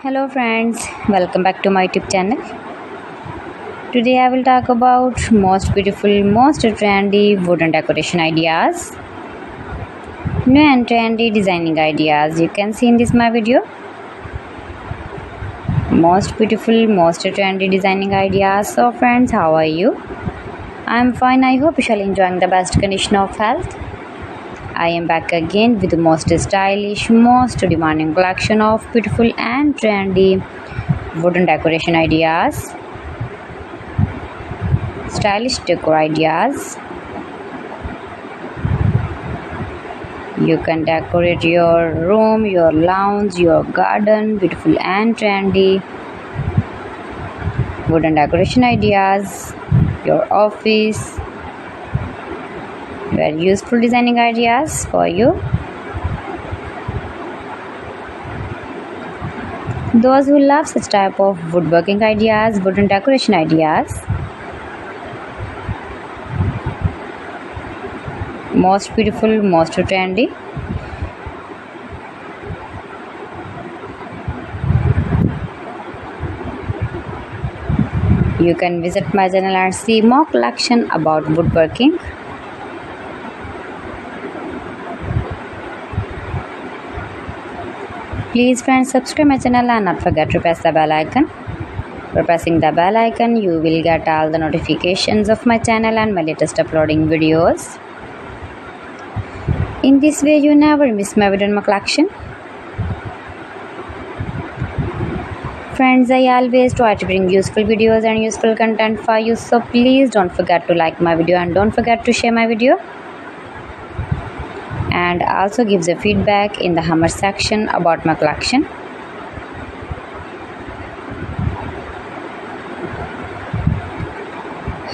Hello friends, welcome back to my YouTube channel. Today I will talk about most beautiful, most trendy wooden decoration ideas. New and trendy designing ideas you can see in this my video. Most beautiful, most trendy designing ideas. So friends, how are you? I am fine. I hope you shall enjoying the best condition of health. I am back again with the most stylish, most demanding collection of beautiful and trendy wooden decoration ideas, stylish decor ideas. You can decorate your room, your lounge, your garden, beautiful and trendy wooden decoration ideas, your office. Very useful designing ideas for you. Those who love such type of woodworking ideas, wooden decoration ideas. Most beautiful, most trendy. You can visit my channel and see more collection about woodworking. Please friends, subscribe my channel and not forget to press the bell icon. For pressing the bell icon, you will get all the notifications of my channel and my latest uploading videos. In this way, you never miss my video in my collection. Friends, I always try to bring useful videos and useful content for you. So please don't forget to like my video and don't forget to share my video. And also gives a feedback in the comment section about my collection.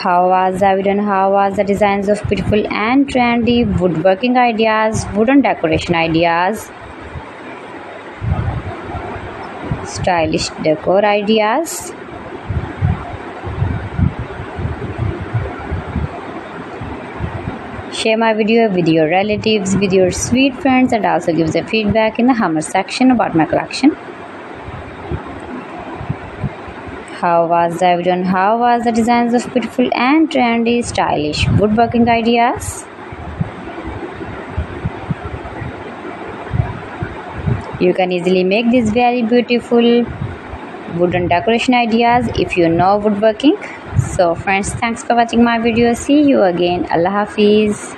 How was the video and how was the designs of beautiful and trendy woodworking ideas, wooden decoration ideas, stylish decor ideas. Share my video with your relatives, with your sweet friends, and also gives a feedback in the comment section about my collection. How was the video and how was the designs of beautiful and trendy stylish woodworking ideas? You can easily make these very beautiful wooden decoration ideas if you know woodworking. So friends, thanks for watching my video. See you again. Allah Hafiz.